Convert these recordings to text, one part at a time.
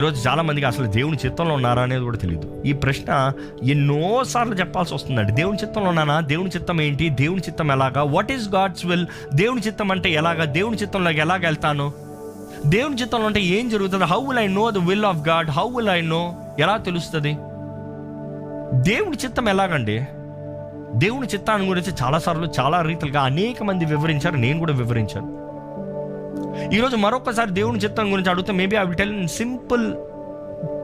ఈరోజు చాలా మందికి అసలు దేవుని చిత్తంలో ఉన్నారా అనేది కూడా తెలియదు. ఈ ప్రశ్న ఎన్నోసార్లు చెప్పాల్సి వస్తుందండి. దేవుని చిత్తంలో ఉన్నానా? దేవుని చిత్తం ఏంటి? దేవుని చిత్తం ఎలాగా? What is God's will? దేవుని చిత్తం అంటే ఎలాగా? దేవుని చిత్తంలోకి ఎలాగ వెళ్తాను? దేవుని చిత్తంలో అంటే ఏం జరుగుతుంది? How will I know the will of God? How will I know? ఎలా తెలుస్తుంది దేవుని చిత్తం ఎలాగండి? దేవుని చిత్తాన్ని గురించి చాలాసార్లు చాలా రీతిలుగా అనేక మంది వివరించారు, నేను కూడా వివరించాను. ఈరోజు మరొకసారి దేవుని చిత్తం గురించి అడిగితే maybe I will tell in simple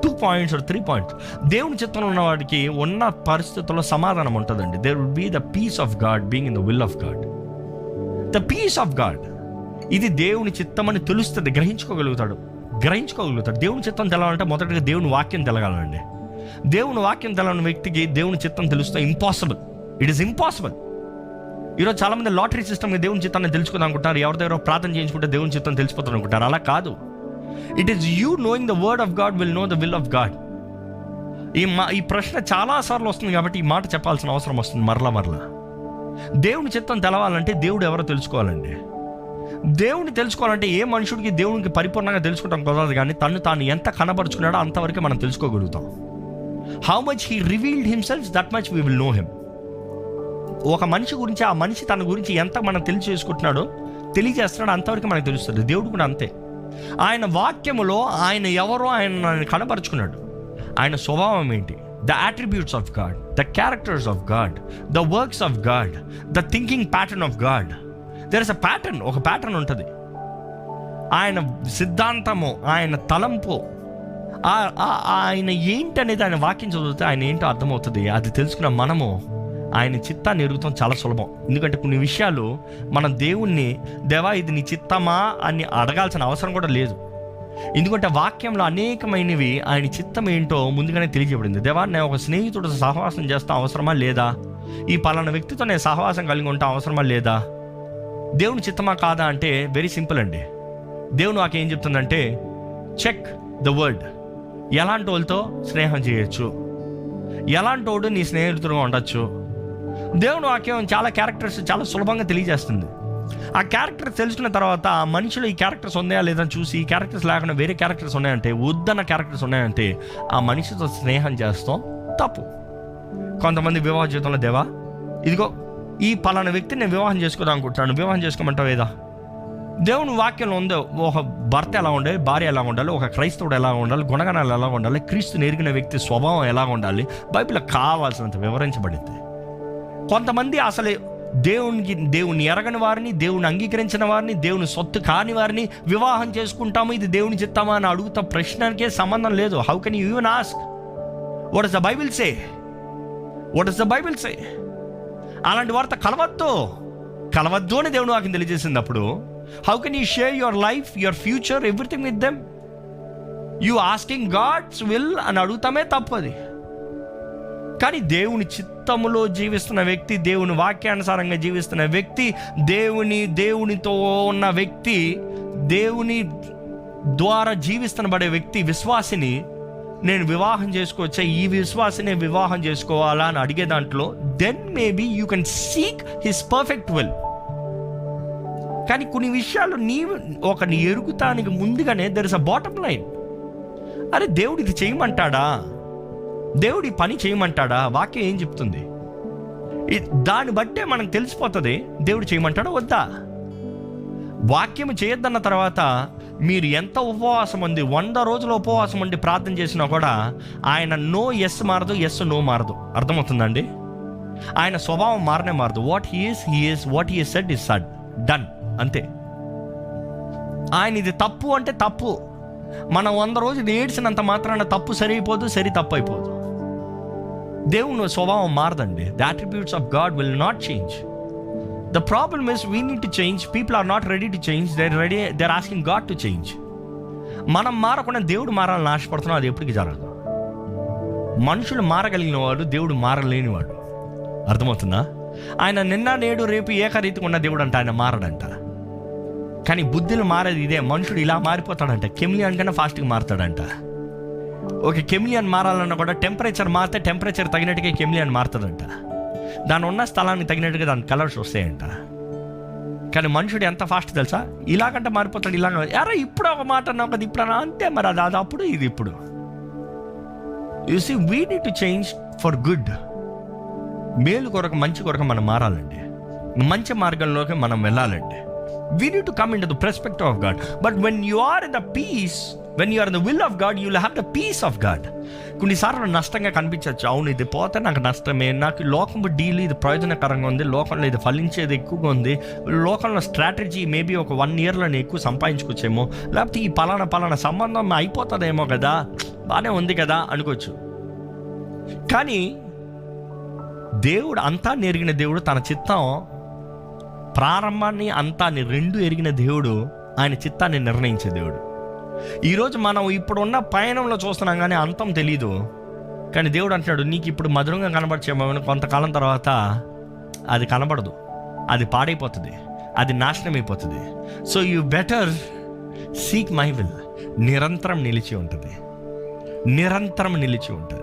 2 points or 3 points. దేవుని చిత్తంలో ఉన్న వాడికి ఉన్న పరిస్థితుల్లో సమాధానం ఉంటుందండి. There will be the peace of God being in the will of God. The peace of God, ఇది దేవుని చిత్తం అని తెలుస్తుంది, గ్రహించుకోగలుగుతాడు. దేవుని చిత్తం తెలవాలంటే మొదటిగా దేవుని వాక్యం తెలగాలండి. దేవుని వాక్యం తెలవని వ్యక్తికి దేవుని చిత్తం తెలుస్తే ఇంపాసిబుల్. It is impossible. ఈరోజు చాలా మంది లాటరీ సిస్టమ్కి దేవుని చిత్తాన్ని తెలుసుకుందాం అనుకుంటారు. ఎవరి దగ్గర ప్రార్థన చేయించుకుంటే దేవుని చిత్తం తెలిసిపోతారు అనుకుంటారు. అలా కాదు. It is you knowing the word of God will know the will of God. ఈ ప్రశ్న చాలాసార్లు వస్తుంది కాబట్టి ఈ మాట చెప్పాల్సిన అవసరం వస్తుంది మరలా. దేవుని చిత్తం తెలవాలంటే దేవుడు ఎవరో తెలుసుకోవాలండి. దేవుని తెలుసుకోవాలంటే ఏ మనుషుడికి దేవునికి పరిపూర్ణంగా తెలుసుకోవడం కుదరదు, కానీ తాను ఎంత కనబరుచుకున్నాడో అంతవరకే మనం తెలుసుకోగలుగుతాం. How much he revealed himself, that much we will know him. ఒక మనిషి గురించి, ఆ మనిషి తన గురించి ఎంత మనం తెలియజేసుకుంటున్నాడో, తెలియజేస్తున్నాడో అంతవరకు మనకు తెలుస్తుంది. దేవుడు కూడా అంతే. ఆయన వాక్యములో ఆయన ఎవరో ఆయన కనపరుచుకున్నాడు. ఆయన స్వభావం ఏంటి, the attributes of God, the characters of God, the works of God, the thinking pattern of God. There is a pattern, ఒక ప్యాటర్న్ ఉంటుంది. ఆయన సిద్ధాంతము, ఆయన తలంపు, ఆయన ఏంటి అనేది ఆయన వాక్యం చదివితే ఆయన ఏంటో అర్థమవుతుంది. అది తెలుసుకున్న మనము ఆయన చిత్తాన్ని ఎరుగుతాం చాలా సులభం. ఎందుకంటే కొన్ని విషయాలు మనం దేవుణ్ణి, దేవా ఇది నీ చిత్తమా అని అడగాల్సిన అవసరం కూడా లేదు. ఎందుకంటే వాక్యంలో అనేకమైనవి ఆయన చిత్తం ఏంటో ముందుగానే తెలియజేయబడింది. దేవా, నేను ఒక స్నేహితుడు సహవాసం చేస్తా అవసరమా లేదా? ఈ పలానా వ్యక్తితో నేను సహవాసం కలిగి ఉంటా అవసరమా లేదా? దేవుని చిత్తమా కాదా అంటే వెరీ సింపుల్ అండి. దేవుని వాక్యం ఏం చెప్తుందంటే, చెక్ ద వర్డ్. ఎలాంటి వాళ్ళతో స్నేహం చేయొచ్చు, ఎలాంటి వాడు నీ స్నేహితుడుగా ఉండొచ్చు. దేవుని వాక్యం చాలా క్యారెక్టర్స్ చాలా సులభంగా తెలియజేస్తుంది. ఆ క్యారెక్టర్ తెలుసుకున్న తర్వాత ఆ మనిషిలో ఈ క్యారెక్టర్స్ ఉన్నాయా లేదని చూసి, ఈ క్యారెక్టర్స్ లేకుండా వేరే క్యారెక్టర్స్ ఉన్నాయంటే, వద్దన్న క్యారెక్టర్స్ ఉన్నాయంటే ఆ మనిషితో స్నేహం చేస్తాం తప్పు. కొంతమంది వివాహ జీవితంలో, దేవా ఇదిగో ఈ పలానా వ్యక్తిని నేను వివాహం చేసుకోదాం అనుకుంటున్నాను, వివాహం చేసుకోమంటావు ఏదా? దేవుని వాక్యంలో ఉందో ఒక భర్త ఎలా ఉండాలి, భార్య ఎలా ఉండాలి, ఒక క్రైస్తవుడు ఎలా ఉండాలి, గుణగణాలు ఎలా ఉండాలి, క్రీస్తుని ఎరిగిన వ్యక్తి స్వభావం ఎలా ఉండాలి, బైబిల్లో కావాల్సినంత వివరించబడింది. కొంతమంది అసలు దేవుని ఎరగని వారిని, దేవుని అంగీకరించిన వారిని, దేవుని సొత్తు కాని వారిని వివాహం చేసుకుంటాము, ఇది దేవుని చిత్తమా అని అడుగుతా ప్రశ్నకే సంబంధం లేదు. How can you even ask what is the Bible say? What is the Bible say? అలాంటి వార్త కలవద్దు అని దేవుని వాక్యం తెలియజేసినప్పుడు how can you share your life, your future, everything with them? You asking God's will అని అడుగుతామే తప్పది. కానీ దేవుని చిత్తములో జీవిస్తున్న వ్యక్తి, దేవుని వాక్యానుసారంగా జీవిస్తున్న వ్యక్తి, దేవునితో ఉన్న వ్యక్తి, దేవుని ద్వారా జీవిస్తున్నబడే వ్యక్తి, విశ్వాసిని నేను వివాహం చేసుకోవచ్చా, ఈ విశ్వాసిని వివాహం చేసుకోవాలా అని అడిగే దాంట్లో, then maybe you can seek his perfect will. కానీ కొన్ని విషయాలు ఒకరిని ఎరుగుతానికి ముందుగానే there is a bottom line. అరే దేవుడు ఇది చేయమంటాడా, దేవుడి పని చేయమంటాడా, వాక్యం ఏం చెప్తుంది, దాన్ని బట్టే మనకు తెలిసిపోతుంది దేవుడు చేయమంటాడా వద్దా. వాక్యం చేయొద్దన్న తర్వాత మీరు ఎంత ఉపవాసం ఉంది, 100 రోజుల ఉపవాసం ఉండి ప్రార్థన చేసినా కూడా ఆయన నో ఎస్ మారదు, ఎస్ నో మారదు. అర్థమవుతుందండి? ఆయన స్వభావం మారదు. What he is, what he said is said, done, అంతే. ఆయన ఇది తప్పు అంటే తప్పు. మనం 100 రోజులు ఏడ్చినంత మాత్రాన తప్పు సరైపోదు, సరి తప్పు అయిపోదు. దేవుని స్వభావం మారదండి. The attributes of God will not change. The problem is we need to change. People are not ready to change. They are asking God to change. మనం మారకుండా దేవుడు మారాలని ఆశపడుతున్నాం, అది ఎప్పటికీ జరగదు. మనుషులు మారగలిగిన వాడు, దేవుడు మారలేనివాడు. అర్థమవుతుందా? ఆయన నిన్న నేడు రేపు ఏకరీతిగా ఉన్న దేవుడు అంట, ఆయన మారడంట. కానీ బుద్ధిని మారేది ఇదే. మనుషుడు ఇలా మారిపోతాడంట, కెమిలియన్ కన్నా ఫాస్ట్గా మారుతాడంట. ఒక కెమిలియన్ మారాలన్నా కూడా టెంపరేచర్ మారితే టెంపరేచర్ తగినట్టుగా కెమిలియన్ మారుతుందంట. దాని ఉన్న స్థలానికి తగినట్టుగా దాని కలర్స్ వస్తాయంట. కానీ మనుషుడు ఎంత ఫాస్ట్ తెలుసా, ఇలాగంటే మారిపోతాడు, ఇలాగ ఎరా ఇప్పుడు ఒక మాట అన్నావు కదా ఇప్పుడు అన్నా అంతే, మరి అది అప్పుడు ఇది ఇప్పుడు. You see we need to change for good. మేలు కొరకు మంచి కొరకు మనం మారాలండి, మంచి మార్గంలోకి మనం వెళ్ళాలండి. We need to come into the perspective of God. But when you are in the peace, when you are in the will of God, you will have the peace of God. కొన్నిసార్లు నష్టంగా కనిపించవచ్చు, అవును ఇది పోతే నాకు నష్టమే, నాకు లోకం డీల్ ఇది ప్రయోజనకరంగా ఉంది, లోకంలో ఇది ఫలించేది ఎక్కువగా ఉంది, లోకంలో స్ట్రాటజీ మేబీ ఒక 1 yearలో నేను ఎక్కువ సంపాదించుకోవచ్చేమో, లేకపోతే ఈ పలానా సంబంధం అయిపోతుందేమో కదా, బాగానే ఉంది కదా అనుకోవచ్చు. కానీ దేవుడు అంతా నెరిగిన దేవుడు, తన చిత్తం ప్రారంభాన్ని అంతాన్ని రెండు ఎరిగిన దేవుడు, ఆయన చిత్తాన్ని నిర్ణయించే దేవుడు. ఈరోజు మనం ఇప్పుడున్న పయనంలో చూస్తున్నాం కానీ అంతం తెలీదు. కానీ దేవుడు అంటున్నాడు, నీకు ఇప్పుడు మధురంగా కనబడిచేమో, కొంతకాలం తర్వాత అది కనబడదు, అది పాడైపోతుంది, అది నాశనం అయిపోతుంది. So you better seek my will. నిరంతరం నిలిచి ఉంటుంది, నిరంతరం నిలిచి ఉంటుంది.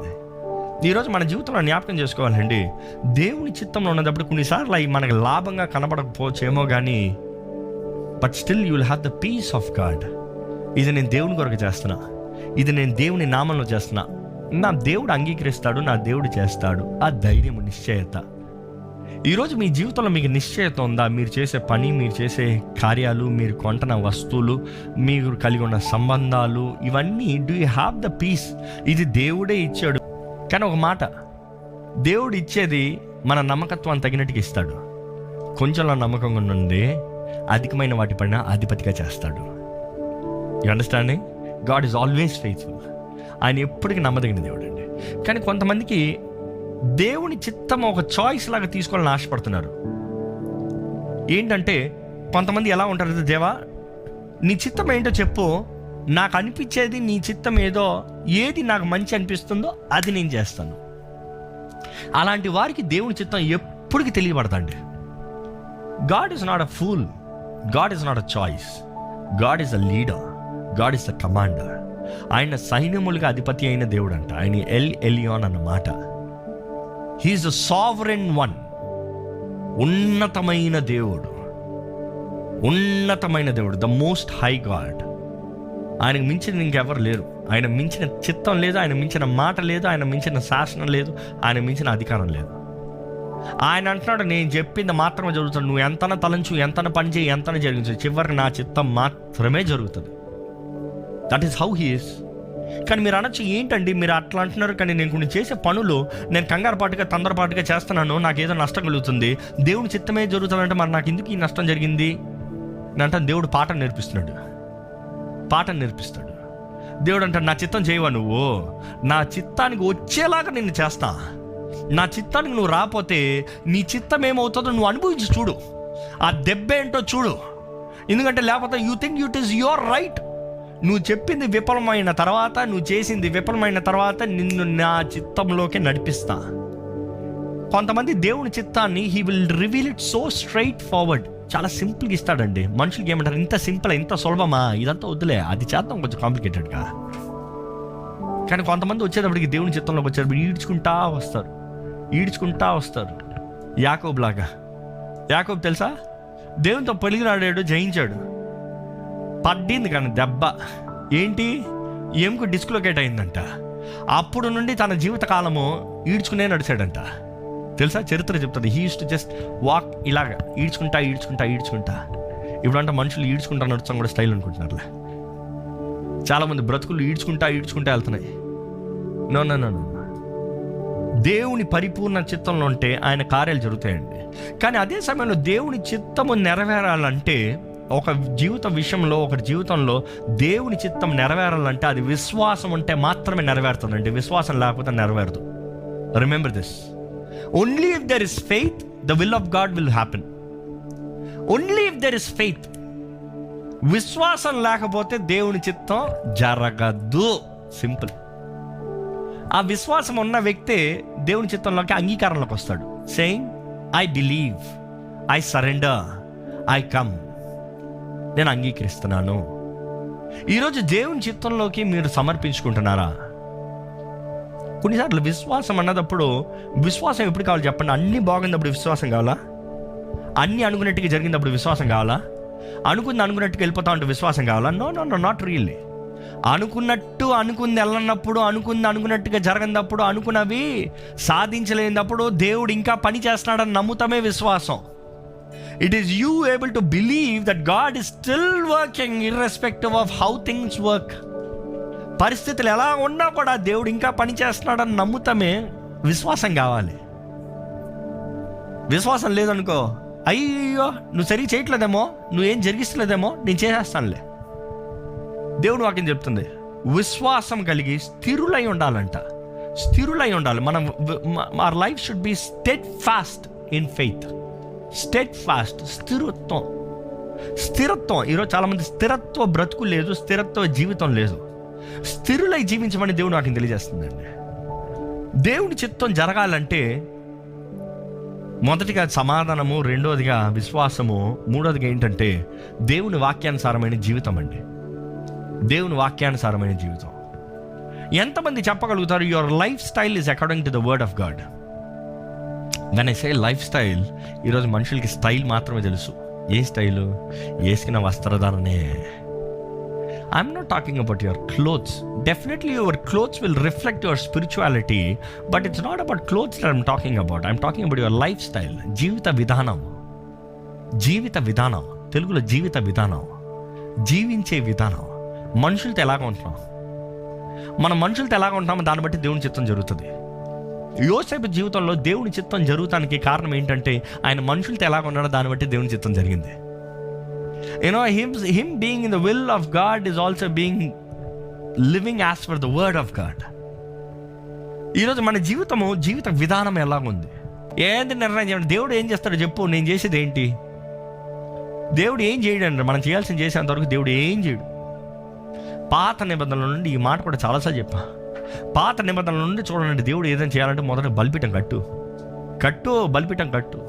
ఈరోజు మన జీవితంలో జ్ఞాపకం చేసుకోవాలండి, దేవుని చిత్తంలో ఉన్నప్పుడు కొన్నిసార్లు అవి మనకు లాభంగా కనబడకపోవచ్చేమో కానీ, but still you will have the peace of God. ఇది నేను దేవుని కొరకు చేస్తున్నా, ఇది నేను దేవుని నామంలో చేస్తున్నా, నా దేవుడు అంగీకరిస్తాడు, నా దేవుడు చేస్తాడు. ఆ ధైర్యం, నిశ్చయత. ఈరోజు మీ జీవితంలో మీకు నిశ్చయత ఉందా? మీరు చేసే పని, మీరు చేసే కార్యాలు, మీరు కొంటున్న వస్తువులు, మీరు కలిగి ఉన్న సంబంధాలు, ఇవన్నీ do you have the peace? ఇది దేవుడే ఇచ్చాడు. కానీ ఒక మాట, దేవుడు ఇచ్చేది మన నమ్మకత్వం తగినట్టుగా ఇస్తాడు. కొంచెంలో నమ్మకంగా నుండి అధికమైన వాటి పైన అధిపతిగా చేస్తాడు. You understanding? God is always faithful. ఆయన ఎప్పటికీ నమ్మదగిన దేవుడు అండి. కానీ కొంతమందికి దేవుని చిత్తం ఒక చాయిస్ లాగా తీసుకోవాలని ఆశపడుతున్నారు. ఏంటంటే కొంతమంది ఎలా ఉంటారు, దేవా నీ చిత్తం ఏంటో చెప్పు, నాకు అనిపించేది నీ చిత్తం ఏదో, ఏది నాకు మంచి అనిపిస్తుందో అది నేను చేస్తాను. అలాంటి వారికి దేవుని చిత్తం ఎప్పటికీ తెలియబడదండి. God is not a fool, God is not a choice, God is a leader, God is the commander. ఆయన సైన్యములుగా అధిపతి అయిన దేవుడు అంట. ఆయన ఎల్ ఎలియాన్ అన్నమాట. He is the sovereign one. ఉన్నతమైన దేవుడు, ఉన్నతమైన దేవుడు, ద మోస్ట్ హై గాడ్. ఆయనకు మించిన ఇంకెవరు లేరు. ఆయన మించిన చిత్తం లేదు, ఆయన మించిన మాట లేదు, ఆయన మించిన శాసనం లేదు, ఆయన మించిన అధికారం లేదు. ఆయన అంటున్నాడు, నేను చెప్పింది మాత్రమే జరుగుతుంది. నువ్వు ఎంతన తలంచు, ఎంతన పని చేయి, ఎంతన జరిగించు, చివరికి నా చిత్తం మాత్రమే జరుగుతుంది. That is how he is. కానీ మీరు అనొచ్చు, ఏంటండి మీరు అట్లా అంటున్నారు, కానీ నేను కొన్ని చేసే పనులు నేను కంగారుపాటుగా తొందరపాటుగా చేస్తున్నాను, నాకు ఏదో నష్టం కలుగుతుంది, దేవుని చిత్తమే జరుగుతుందంటే మరి నాకు ఎందుకు ఈ నష్టం జరిగింది? నేను అంటే దేవుడు పాఠం నేర్పిస్తున్నాడు, పాఠం నేర్పిస్తాడు. దేవుడు అంటాడు, నా చిత్తం చేయవా నువ్వు, నా చిత్తానికి వచ్చేలాగా నిన్ను చేస్తా. నా చిత్తానికి నువ్వు రాకపోతే నీ చిత్తం ఏమవుతుందో నువ్వు అనుభవించి చూడు, ఆ దెబ్బ ఏంటో చూడు. ఎందుకంటే లేకపోతే you think it is your right. నువ్వు చెప్పింది విఫలమైన తర్వాత, నువ్వు చేసింది విఫలమైన తర్వాత నిన్ను నా చిత్తంలోకి నడిపిస్తా. కొంతమంది దేవుని చిత్తాన్ని he will reveal it so straight forward, చాలా సింపుల్గా ఇస్తాడండి. మనుషులకి ఏమంటారు, ఇంత సింపుల్, ఇంత సులభమా, ఇదంతా వద్దులే, అది చేద్దాం కొంచెం కాంప్లికేటెడ్గా. కానీ కొంతమంది వచ్చేటప్పటికి దేవుని చిత్తంలోకి వచ్చేటప్పుడు ఈడ్చుకుంటా వస్తారు. యాకోబు లాగా. యాకోబు తెలుసా, దేవునితో పొలిగినాడాడు, జయించాడు, పడ్డింది కానీ దెబ్బ ఏంటి, ఎముక డిస్క్లోకేట్ అయిందంట. అప్పుడు నుండి తన జీవితకాలము ఈడ్చుకునే నడిచాడంట. తెలుసా, చరిత్ర చెప్తుంది. He use to just walk ఇలాగా ఈడ్చుకుంటా. ఇప్పుడు అంటే మనుషులు ఈడ్చుకుంటా నడుస్తాం కూడా స్టైల్ అనుకుంటున్నారులే. చాలామంది బ్రతుకులు ఈడ్చుకుంటా వెళ్తున్నాయి. నో. దేవుని పరిపూర్ణ చిత్తంలో ఉంటే ఆయన కార్యాలు జరుగుతాయండి. కానీ అదే సమయంలో దేవుని చిత్తము నెరవేరాలంటే, ఒక జీవిత విషయంలో, ఒక జీవితంలో దేవుని చిత్తం నెరవేరాలంటే అది విశ్వాసం ఉంటే మాత్రమే నెరవేరుతుందండి. విశ్వాసం లేకపోతే నెరవేరదు. Remember this. Only if there is faith, the will of God will happen. Only if there is faith. విశ్వాసం లేకపోతే దేవుని చిత్తం జరగదు. సింపుల్. ఆ విశ్వాసం ఉన్న వ్యక్తే దేవుని చిత్తంలోకి అంగీకారంలోకి వస్తాడు. Saying I believe, I surrender, I come. నేను అంగీకరిస్తున్నాను. ఈరోజు దేవుని చిత్తంలోకి మీరు సమర్పించుకుంటున్నారా? కొన్నిసార్లు విశ్వాసం అన్నదప్పుడు, విశ్వాసం ఎప్పుడు కావాలి చెప్పండి? అన్నీ బాగున్నప్పుడు విశ్వాసం కావాలా? అన్నీ అనుకున్నట్టుగా జరిగినప్పుడు విశ్వాసం కావాలా? అనుకున్నట్టుగా వెళ్ళిపోతా ఉంటే విశ్వాసం కావాలా? No no no, not really. అనుకుంది వెళ్ళనప్పుడు, అనుకున్నట్టుగా జరగనప్పుడు, అనుకున్నవి సాధించలేనప్పుడు దేవుడు ఇంకా పని చేస్తున్నాడని నమ్ముతామే విశ్వాసం. It is you able to believe that God is still working irrespective of how things work. పరిస్థితులు ఎలా ఉన్నా కూడా దేవుడు ఇంకా పని చేస్తున్నాడని నమ్ముతామే విశ్వాసం కావాలి. విశ్వాసం లేదనుకో, అయ్యో నువ్వు సరిగ్గా చేయట్లేదేమో, నువ్వేం జరిగిస్తలేదేమో, నేను చేసేస్తానులే. దేవుడు వాక్యం చెప్తుంది, విశ్వాసం కలిగి స్థిరులై ఉండాలంట. స్థిరులై ఉండాలి. మనం our life should be steadfast in faith. steadfast, స్థిరత్వం. ఈరోజు చాలామంది స్థిరత్వ బ్రతుకు లేదు, స్థిరత్వ జీవితం లేదు. స్థిరులై జీవించమని దేవుడు నాకు తెలియజేస్తుందండి. దేవుని చిత్తం జరగాలంటే మొదటిగా సమాధానము, రెండోదిగా విశ్వాసము, మూడోదిగా ఏంటంటే దేవుని వాక్యానుసారమైన జీవితం అండి. దేవుని వాక్యానుసారమైన జీవితం. ఎంతమంది చెప్పగలుగుతారు your life style is according to the word of God? When I say life style, ఈరోజు మనుషులకి స్టైల్ మాత్రమే తెలుసు. ఏ స్టైలు? వేసుకున్న వస్త్రధారణే. I'm not talking about your clothes. Definitely your clothes will reflect your spirituality, but it's not about clothes that I'm talking about. I'm talking about your life style. జీవిత విధానం. తెలుగులో జీవిత విధానం, జీవించే విధానం. మనుషులతో ఎలాగ ఉంటున్నాం? మనం మనుషులతో ఎలాగ ఉంటామో దాన్ని బట్టి దేవుని చిత్తం జరుగుతుంది. యోసేపు జీవితంలో దేవుని చిత్తం జరుగుతానికి కారణం ఏంటంటే ఆయన మనుషులతో ఎలాగ ఉన్నాడో దాన్ని బట్టి దేవుని చిత్తం జరిగింది. him being in the will of God is also being living as per the word of God. ఈరోజు మన జీవిత విధానం ఎలాగుంది? ఏంటి నిర్ణయం చేయండి. దేవుడు ఏం చేస్తాడో చెప్పు, నేను చేసేది ఏంటి? దేవుడు ఏం చేయడండి. మనం చేయాల్సింది చేసేంతవరకు దేవుడు ఏం చేయడు. పాత నిబంధనల నుండి ఈ మాట కూడా చాలాసార్లు చెప్పా. పాత నిబంధనల నుండి చూడండి, దేవుడు ఏదైనా చేయాలంటే మొదట బలిపీఠం కట్టు.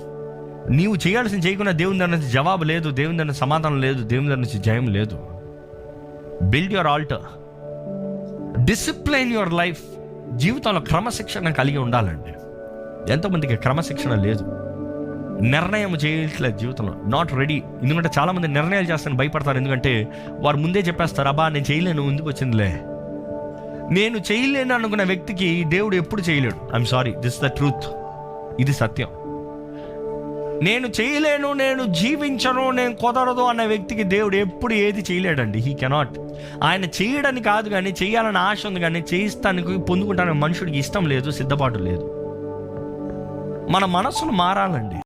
నీవు చేయాల్సింది చేయకుండా దేవుని దగ్గర నుంచి జవాబు లేదు, దేవుని దగ్గర సమాధానం లేదు, దేవుని దగ్గర నుంచి జయం లేదు. Build your altar, discipline your life. జీవితంలో క్రమశిక్షణ కలిగి ఉండాలండి. ఎంతోమందికి క్రమశిక్షణ లేదు, నిర్ణయం చేయట్లేదు జీవితంలో, నాట్ రెడీ. ఎందుకంటే చాలామంది నిర్ణయాలు చేస్తాను భయపడతారు. ఎందుకంటే వారు ముందే చెప్పేస్తారు, అబ్బా నేను చేయలేను, ముందుకు వచ్చిందిలే. నేను చేయలేను అనుకున్న వ్యక్తికి దేవుడు ఎప్పుడు చేయలేడు. I'm sorry, this the truth. ఇది సత్యం. నేను చేయలేను, నేను జీవించను, నేను కుదరదు అన్న వ్యక్తికి దేవుడు ఎప్పుడు ఏది చేయలేడండి. He cannot. ఆయన చేయడని కాదు, కానీ చేయాలని ఆశ ఉంది, కానీ చేయిస్తానికి పొందుకుంటానికి మనుషుడికి ఇష్టం లేదు, సిద్ధపాటు లేదు. మన మనస్సును మారాలండి.